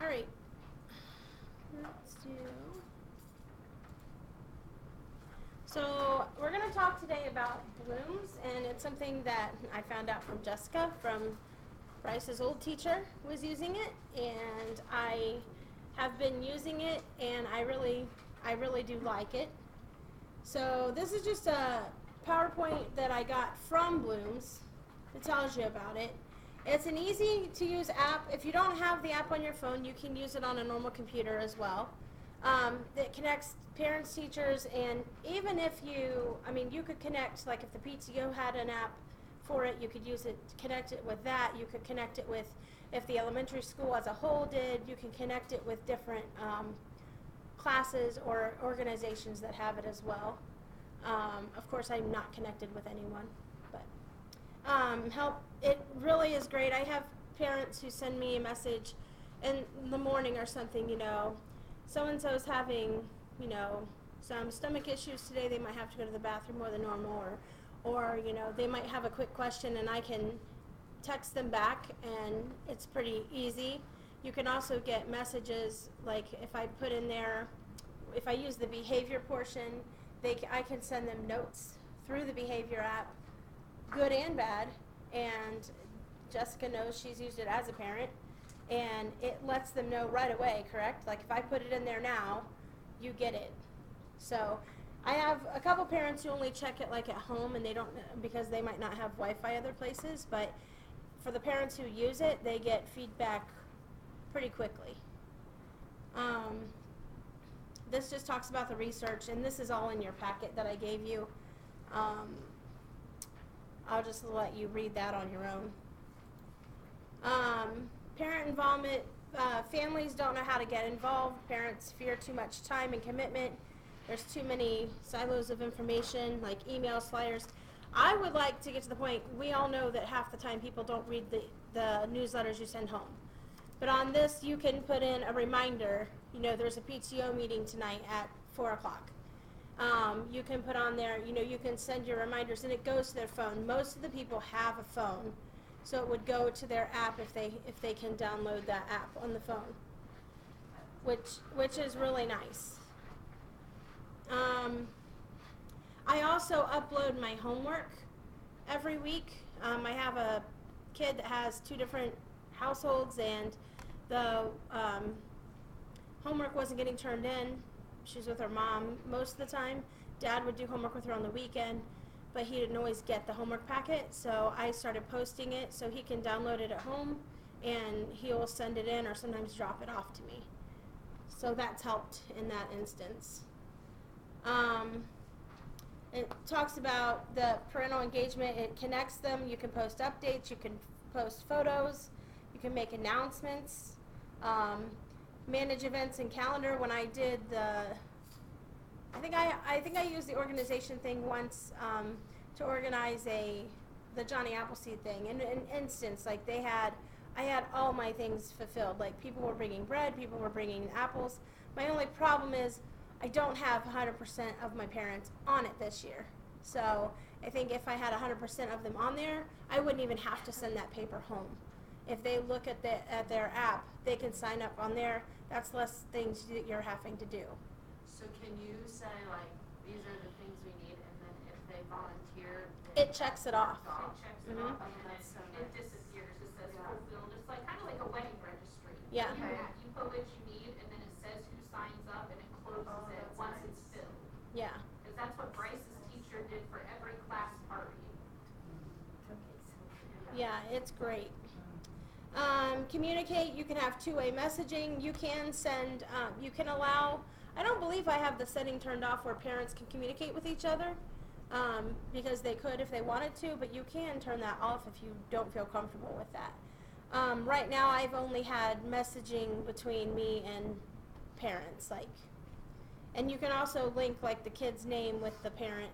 All right. Let's do. So we're going to talk today about Bloomz, and it's something that I found out from Jessica, from Bryce's old teacher was using it, and I have been using it, and I really do like it. So this is just a PowerPoint that I got from Bloomz that tells you about it. It's an easy to use app. If you don't have the app on your phone, you can use it on a normal computer as well. That connects parents, teachers, and even if you could connect, like if the PTO had an app for it, you could use it, connect it with that. You could connect it with, if the elementary school as a whole did, you can connect it with different classes or organizations that have it as well. Of course, I'm not connected with anyone, but it really is great. I have parents who send me a message in the morning or something, so-and-so's having, some stomach issues today. They might have to go to the bathroom more than normal, or they might have a quick question, and I can text them back, and it's pretty easy. You can also get messages, like if I put in there, if I use the behavior portion, I can send them notes through the behavior app, good and bad, and Jessica knows she's used it as a parent, and it lets them know right away, correct? Like if I put it in there now, you get it. So I have a couple parents who only check it like at home, and they don't, because they might not have Wi-Fi other places, but for the parents who use it, they get feedback pretty quickly. This just talks about the research, and this is all in your packet that I gave you. I'll just let you read that on your own. Parent involvement. Families don't know how to get involved. Parents fear too much time and commitment. There's too many silos of information, like emails, flyers. I would like to get to the point, we all know that half the time people don't read the newsletters you send home. But on this, you can put in a reminder, there's a PTO meeting tonight at 4 o'clock. You can put on there, you can send your reminders, and it goes to their phone. Most of the people have a phone, so it would go to their app if they can download that app on the phone, which is really nice. I also upload my homework every week. I have a kid that has 2 different households, and the homework wasn't getting turned in. She's with her mom most of the time. Dad would do homework with her on the weekend, but he didn't always get the homework packet, so I started posting it so he can download it at home, and he'll send it in or sometimes drop it off to me. So that's helped in that instance. It talks about the parental engagement. It connects them. You can post updates. You can post photos. You can make announcements. Manage events and calendar. When I did I think I used the organization thing once to organize the Johnny Appleseed thing. In an instance, like I had all my things fulfilled. Like people were bringing bread, people were bringing apples. My only problem is I don't have 100% of my parents on it this year. So I think if I had 100% of them on there, I wouldn't even have to send that paper home. If they look at their app, they can sign up on there. That's less things that you're having to do. So can you say, like, these are the things we need, and then if they volunteer, it checks it off. It checks it off, and then it disappears. It says fulfilled. It's like kind of like a wedding registry. Yeah. You put what you need, and then it says who signs up, and it closes it once it's filled. Yeah. Because that's what Bryce's teacher did for every class party. Yeah, it's great. Communicate. You can have two-way messaging. You can send. You can allow. I don't believe I have the setting turned off where parents can communicate with each other, because they could if they wanted to, but you can turn that off if you don't feel comfortable with that. Right now, I've only had messaging between me and parents, and you can also link like the kid's name with the parent,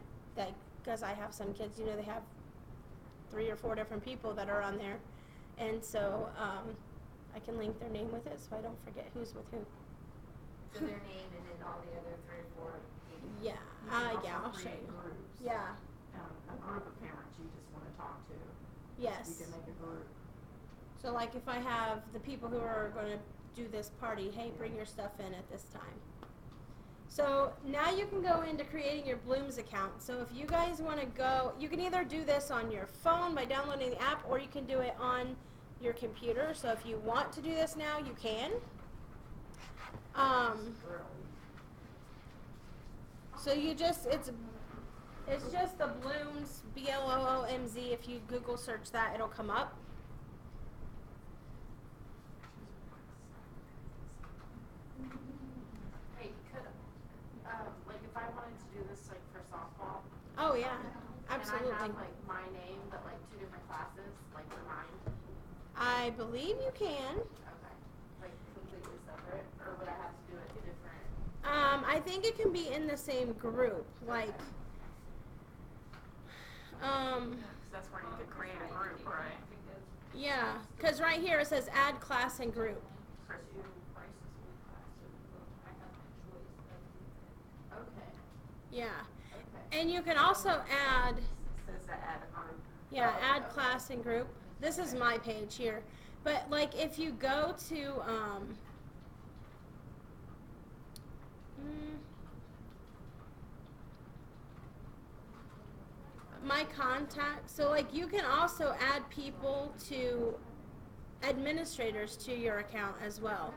because I have some kids, they have 3 or 4 different people that are on there, and so I can link their name with it so I don't forget who's with who. So their name and then all the other 3 or 4 people. Yeah, I'll show you. Groups. Yeah. A group of parents you just want to talk to. Yes. You can make a group. So like if I have the people who are going to do this party. Hey, bring your stuff in at this time. So now you can go into creating your Bloomz account. So if you guys want to go, you can either do this on your phone by downloading the app, or you can do it on your computer. So if you want to do this now, you can. So you just, it's just the Bloomz, Bloomz. If you Google search that, it'll come up. Hey, could, like if I wanted to do this like for softball. Oh yeah, absolutely. Can I have like my name, but like 2 different classes, like for mine? I believe you can. Okay. Like completely separate, or would I have to do it different? I think it can be in the same group, like, 'Cause that's where you could create a group, right? yeah, because right here it says add class and group. Okay. Yeah, Okay. and you can also add, Says to add a group. yeah, add class and group. This is my page here, but like if you go to, my contacts, so like you can also add people to administrators to your account as well.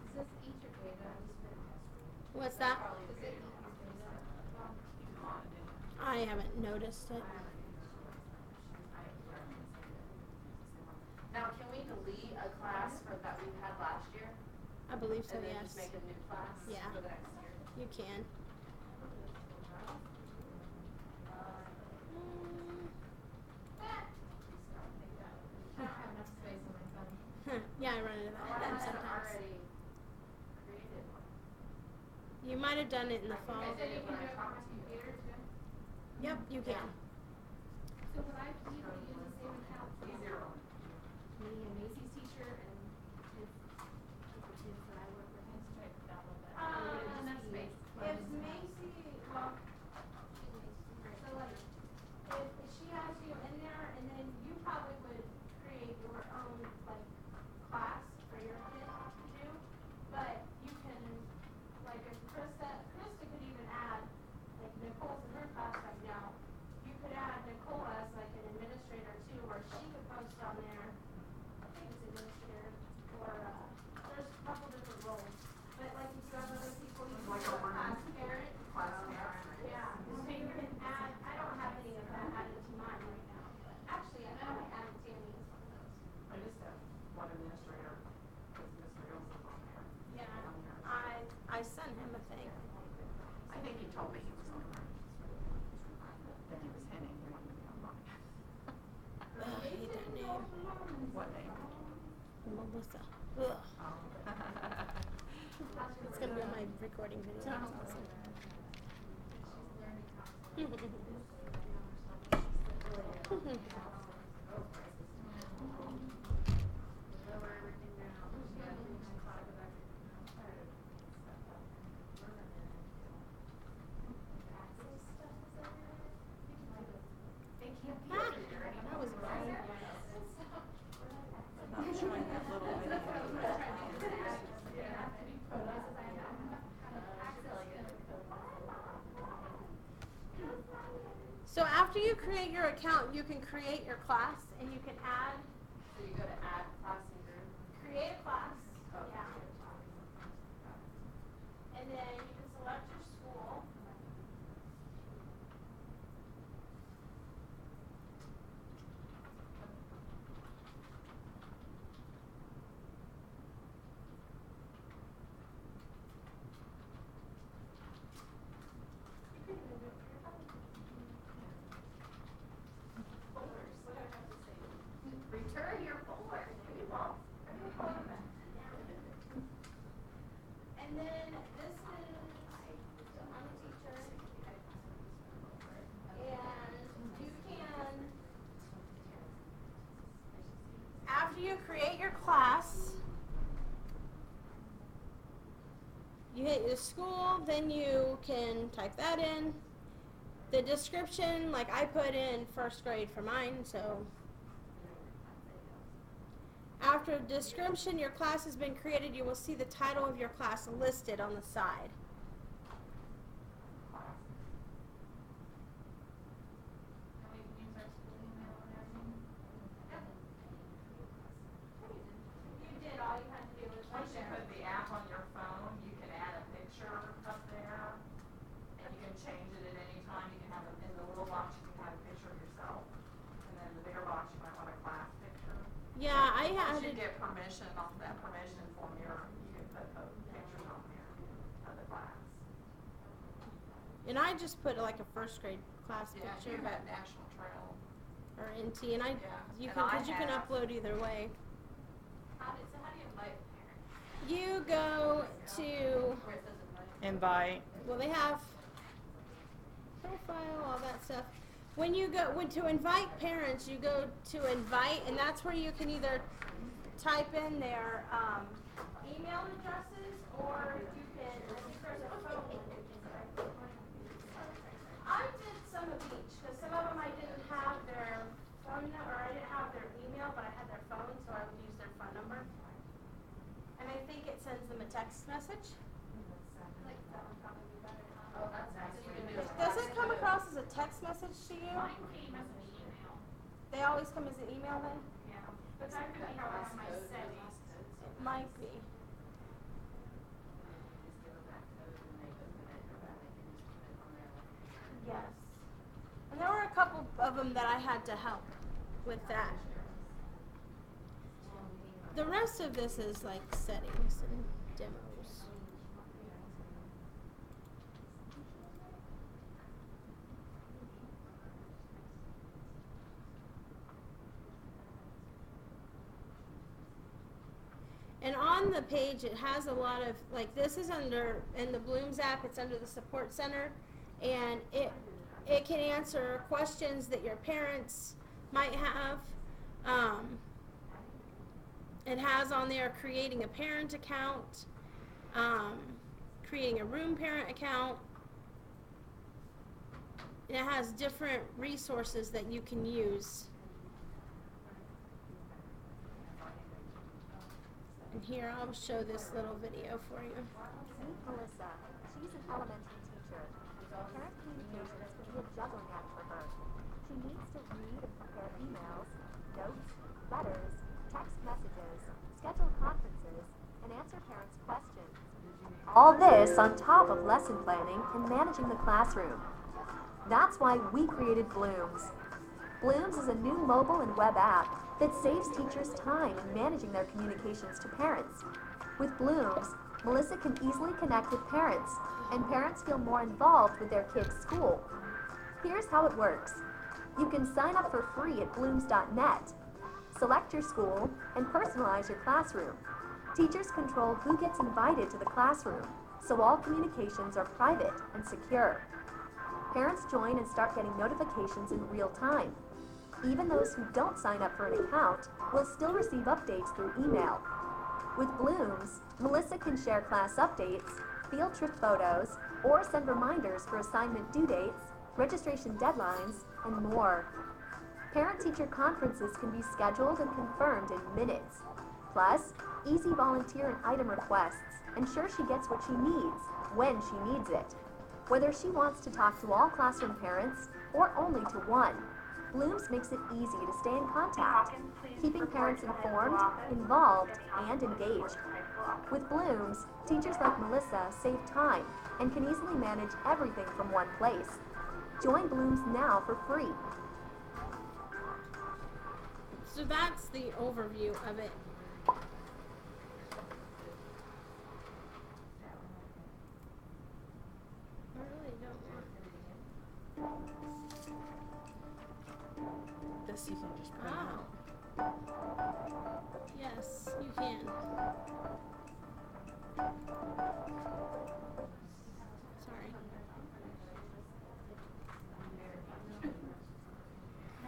Is this each or data? What's that? Is it I haven't noticed it. Now, can we delete a class that we had last year? I believe so, And then yes. just make a new class Yeah. for the next year? You can. I don't have enough space on my phone. Yeah, I run into Oh, I that had sometimes. already created one. You might have done it in the I fall. did it You can when do I it from talked a to you. computer too? Yep, you can. So would I be able to use the same account for me and Macy's teacher and his kids that I work with? Let's try to download that. Or would it just be- If Macy, well, so like, if she has you in there, and then you probably would create your own, like, class for your kid to do, but you can, like, if Krista could even add, like, Nicole's in her class right now, you could add Nicole as, like, an administrator too, or she could post on there, I think it's administrator, or, there's a couple different roles, but like, if you have other people, you can Like do a a class room. parent. Class parent. Yeah, so you can add, I don't have any of that added to mine right now, but actually, I know I added Tammy as one of those. I just have one administrator, because Mr. Hills is on there. Yeah, On yours. I sent him a thing. I think he told me he was on there. That he was hinting he wanted to be on mine. Ugh, I hate that name. What name? Melissa. Ugh. Oh. It's gonna be on my recording video. Lower everything down. Yeah, we should talk about it. That was bad. Not showing that little video. So after you create your account, you can create your class, and you can add, So you go to add class and group. create a class. Oh, Yeah. And then you can select your school. You can even do it for your phone. Folders, what do I have to say? Return your folder. We want. And then this is the school, then you can type that in. The description, like I put in first grade for mine, so after description, your class has been created, you will see the title of your class listed on the side. And we can use our school email and everything. You did, all you had to do was Once you put the app on your phone, you can add a picture up there, and you can change it at any time. You can have it in the little box, you can have a picture of yourself, and then the bigger box, you might want a class picture. Yeah, I Once had you it. get permission on that permission form, you can put the pictures on there of the class. And I just put like a first grade class Yeah, picture, you had National Trail. or NT, and you and can, I because you can have- upload either way. How do you invite parents? You go to, Where it says invite? Invite. well, they have profile, all that stuff. When you go, to invite parents, you go to invite, and that's where you can either type in their email addresses, or you can, I think there's a phone link. I did some of each, because some of them I didn't have their phone number, or I didn't have their email, but I had their phone, so I would use their phone number. And I think it sends them a text message. Like that would probably be better. Oh, that's nice. You can do it. Does it come across as a text message to you? Mine came as an email. They always come as an email then? Yeah. But that could be how on my settings. It might be. Yes. And there were a couple of them that I had to help with that. The rest of this is like settings and demos. And on the page, it has a lot of, like, this is under, in the Bloomz app, it's under the support center, and it can answer questions that your parents might have. It has on there creating a parent account, creating a room parent account. And it has different resources that you can use. And here, I'll show this little video for you. Meet Melissa. She's an elementary teacher. Parent communications can be a juggling act for her. She needs to read and prepare emails, notes, letters, text messages, schedule conferences, and answer parents' questions. All this on top of lesson planning and managing the classroom. That's why we created Bloomz. Bloomz is a new mobile and web app that saves teachers time in managing their communications to parents. With Bloomz, Melissa can easily connect with parents, and parents feel more involved with their kids' school. Here's how it works. You can sign up for free at bloomz.net. Select your school and personalize your classroom. Teachers control who gets invited to the classroom, so all communications are private and secure. Parents join and start getting notifications in real time. Even those who don't sign up for an account will still receive updates through email. With Bloomz, Melissa can share class updates, field trip photos, or send reminders for assignment due dates, registration deadlines, and more. Parent-teacher conferences can be scheduled and confirmed in minutes. Plus, easy volunteer and item requests ensure she gets what she needs when she needs it. Whether she wants to talk to all classroom parents or only to one, Bloomz makes it easy to stay in contact, keeping parents informed, involved, and engaged. With Bloomz, teachers like Melissa save time and can easily manage everything from one place. Join Bloomz now for free. So that's the overview of it. I really don't want This you can just print out. Oh. Yes, you can. Sorry.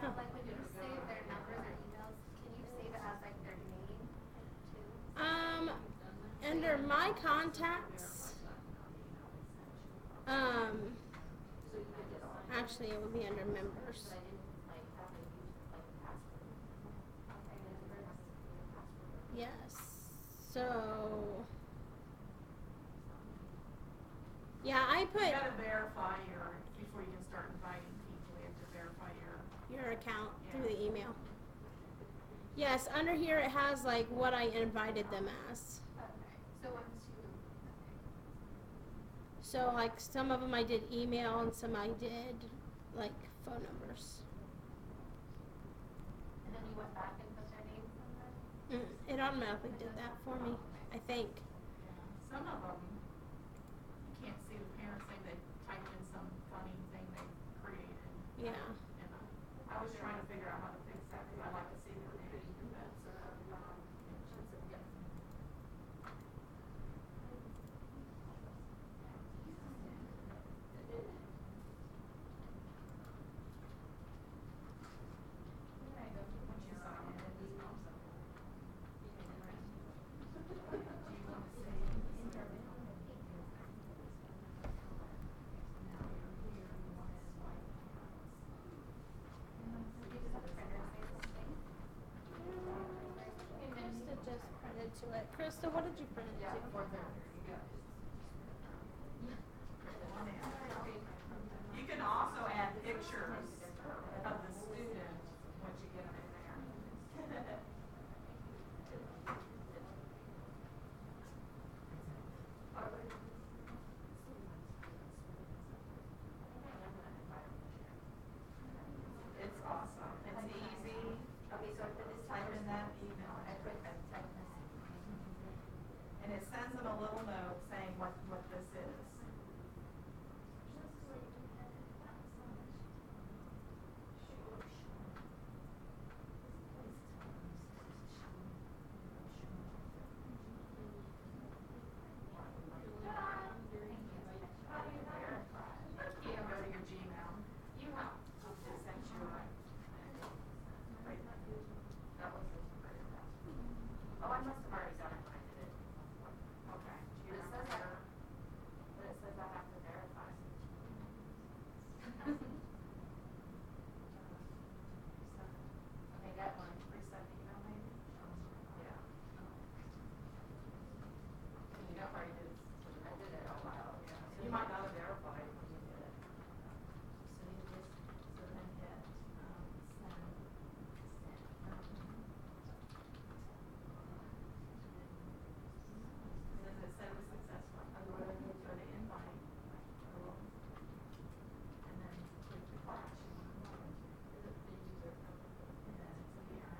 Now, like when you save their numbers or emails, can you save it as like their name too? Under my contacts, actually, it would be under members. But I didn't like have to use like the password. Okay, then there has to be a password. Yes. So. Yeah, I put You gotta verify before you can start inviting people, you have to verify your account Yeah. through the email. Yes, under here it has like what I invited them as. Okay, so once you, So like some of them I did email and some I did like phone numbers. And then you went back and put their names in there? It automatically did that for me, I think. Some of them, you can't see the parents saying they typed in some funny thing they created. Yeah. And I was trying to figure out how to fix that, because I like to see their name. Krista just printed to it. Krista, what did you print it to? You can also add pictures of the student once you get them in there. It's awesome. It's easy. Okay, so for this Type in that email. I put a text message. And it sends them a little note saying what this is. You can go to your Gmail. You have. It sends you a. Right. That was the temporary password. Oh, I must have already done it when I did it. Okay. Do you But it says remember? but it says I have to verify. Okay, got one. Reset the email maybe? Yeah. You know, I did it. I did it a while ago. Yeah. You might not have verified when you did it. So you just, so then hit, send. Does it say it was successful? Go to invite. And then click the flash.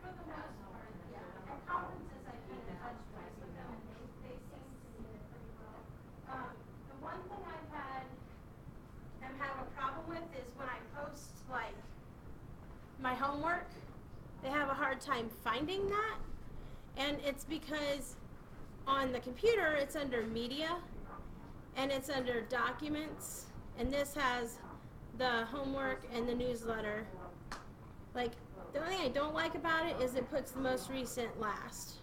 for the most part, yeah, at conferences I kind of touch base with them, and they seem to do it pretty well. The one thing I've had am have a problem with is when I post like my homework, they have a hard time finding that. And it's because on the computer it's under media and it's under documents, and this has the homework and the newsletter. Like the only thing I don't like about it is it puts the most recent last.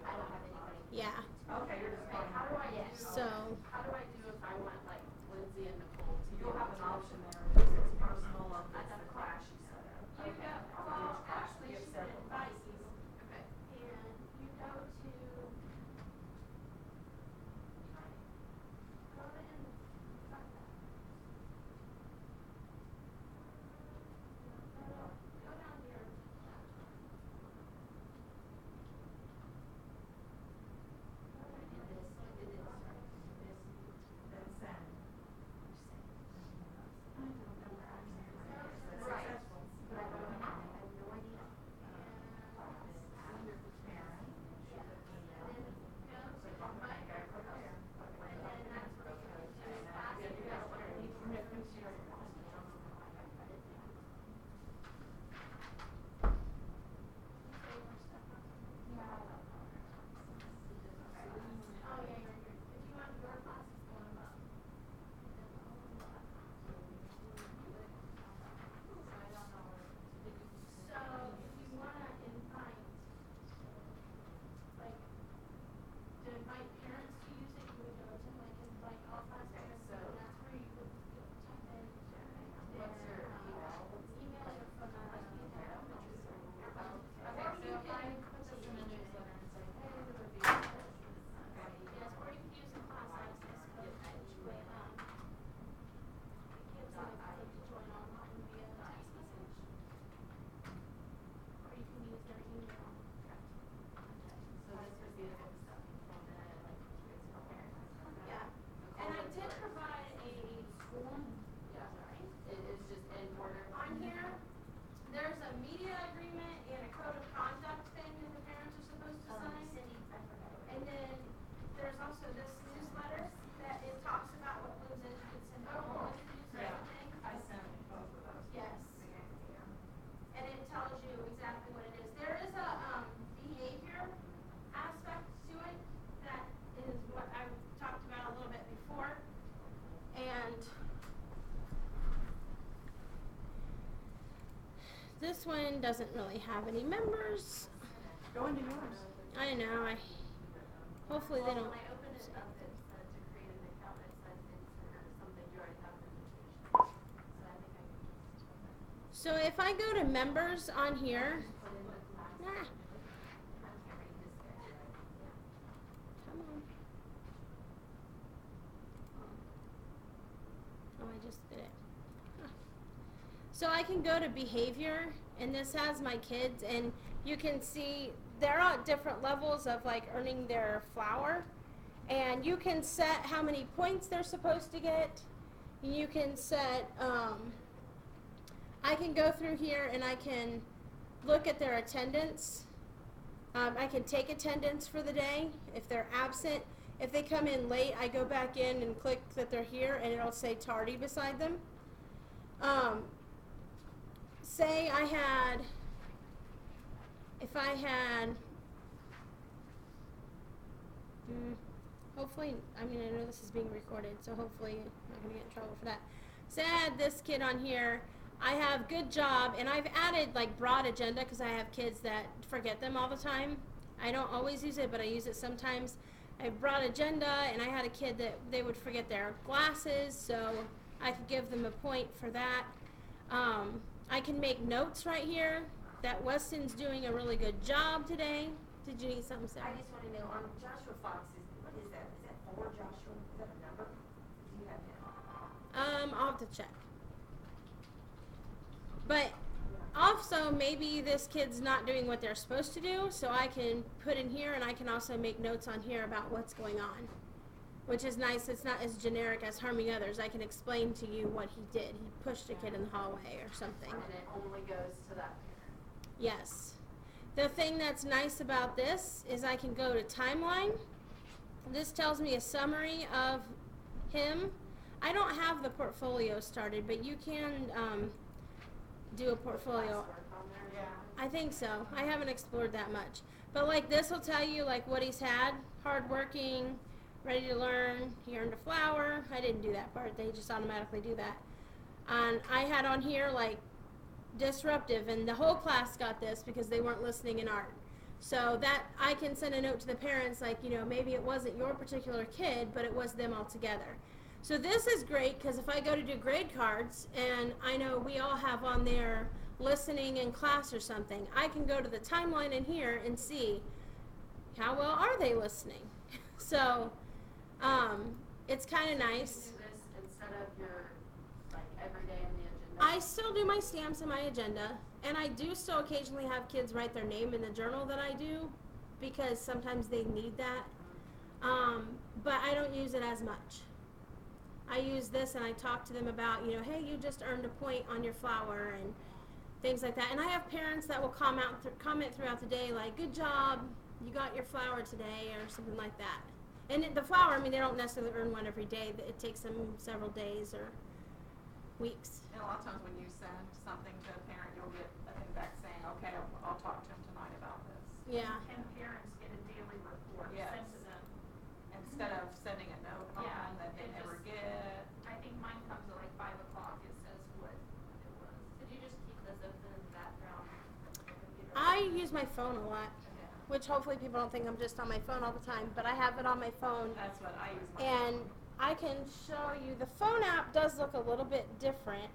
I don't have anybody. Yeah. Okay, you're just going. How do I do? So How do I do if I want like Lindsay and Nicole to? You'll have an option there. It says personal of the class you set up. You go, well, actually, You have she several did invite you, Okay. and you go to, go to in, fuck that. Go down to your laptop. I did this, right? This. Then send. this one doesn't really have any members. Go into yours. I know. Hopefully they don't. When I opened it up, it said to create an account, it said insert something you already have an invitation. So I think I can just. So if I go to members on here, nah, I can't read this guy. come on. Oh, I just did it. Huh. So I can go to behavior, and this has my kids, and you can see they're at different levels of like earning their flower, and you can set how many points they're supposed to get. You can set, I can go through here and I can look at their attendance. I can take attendance for the day if they're absent. If they come in late, I go back in and click that they're here, and it'll say tardy beside them. Say I had, if I had, hopefully, I mean, I know this is being recorded, so hopefully I'm not going to get in trouble for that. Say I had this kid on here. I have good job, and I've added like broad agenda because I have kids that forget them all the time. I don't always use it, but I use it sometimes. I have broad agenda, and I had a kid that they would forget their glasses, so I could give them a point for that. I can make notes right here that Weston's doing a really good job today. Did you need something, Sarah? I just want to know, on Joshua Fox's, what is that? Is that for Joshua? Is that a number? Do you have that? I'll have to check. But also, maybe this kid's not doing what they're supposed to do, so I can put in here, and I can also make notes on here about what's going on, which is nice. It's not as generic as harming others. I can explain to you what he did. He pushed a kid in the hallway or something. And it only goes to that parent. Yes. The thing that's nice about this is I can go to timeline. This tells me a summary of him. I don't have the portfolio started, but you can do a portfolio. Yeah. I think so. I haven't explored that much. But like this will tell you like what he's had. Hardworking, ready to learn, he earned a flower. I didn't do that part. They just automatically do that. And I had on here like disruptive, and the whole class got this because they weren't listening in art. So that I can send a note to the parents like, you know, maybe it wasn't your particular kid, but it was them all together. So this is great because if I go to do grade cards and I know we all have on there listening in class or something, I can go to the timeline in here and see how well are they listening. So it's kind of nice. Do this instead of your, like, every day in the agenda. I still do my stamps in my agenda, and I do still occasionally have kids write their name in the journal that I do because sometimes they need that. But I don't use it as much. I use this and I talk to them about, you know, hey, you just earned a point on your flower and things like that. And I have parents that will comment throughout the day like, good job, you got your flower today, or something like that. And the flower, I mean, they don't necessarily earn one every day. It takes them several days or weeks. And a lot of times when you send something to a parent, you'll get a thing back saying, okay, I'll talk to him tonight about this. Yeah. And parents get a daily report Yes. sent to them. Instead of sending a note Yeah, home that they it never just- get. I think mine comes at like 5 o'clock, it says what it was. Did you just keep this open in the background? I use my phone a lot, Okay. which hopefully people don't think I'm just on my phone all the time, but I have it on my phone. That's what I use. My And I can show you, the phone app does look a little bit different.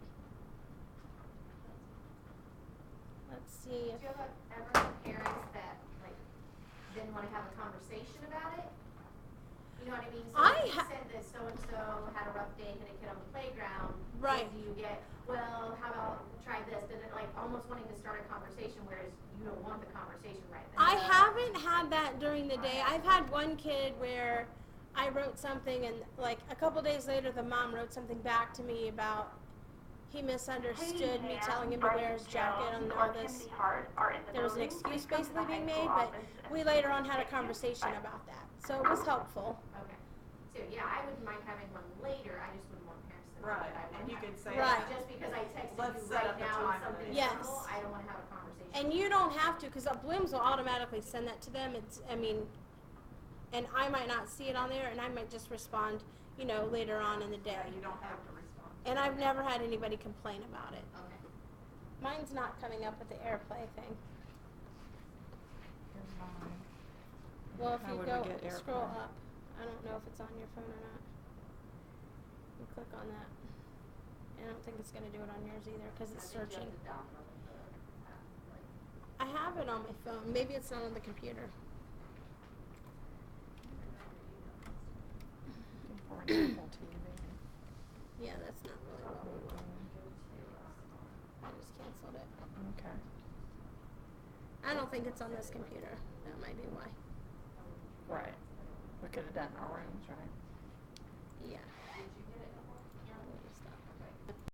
Let's see if, Do you ever have parents that, like, didn't want to have a conversation about it? You know what I mean? So I if you ha- said that so-and-so had a rough day, hit a kid on the playground. Right. then do you get, well, how about try this? But then, like, almost wanting to start a conversation, whereas you don't want the conversation right then. I haven't had that during the day. I've had one kid where I wrote something and like a couple days later the mom wrote something back to me about he misunderstood me telling him to wear his jacket and all this. There was an excuse basically being made, but we later on had a conversation about that. So it was helpful. Okay. So, yeah, I wouldn't mind having one later, I just wouldn't want parents to know Right, that I and would you have. could say. Right. Just because I texted Let's you set right up a now time with something Yes. simple, I don't want to have a conversation. And you don't have to, because Bloomz will automatically send that to them. It's, I mean, and I might not see it on there, and I might just respond, you know, later on in the day. Yeah, you don't have to respond. And I've never had anybody complain about it. Okay. Mine's not coming up with the AirPlay thing. Here's mine. Well, if How you would go we get scroll AirPlay? up, I don't know if it's on your phone or not. You click on that. I don't think it's gonna do it on yours either because it's I think searching. you have to download the app, like, I have it on my phone. Maybe it's not on the computer. Looking for an Apple TV. Yeah, that's not really what we want. I just canceled it. Okay. I don't think it's on this computer. That might be why. Right. We could have done our rooms, right? Yeah.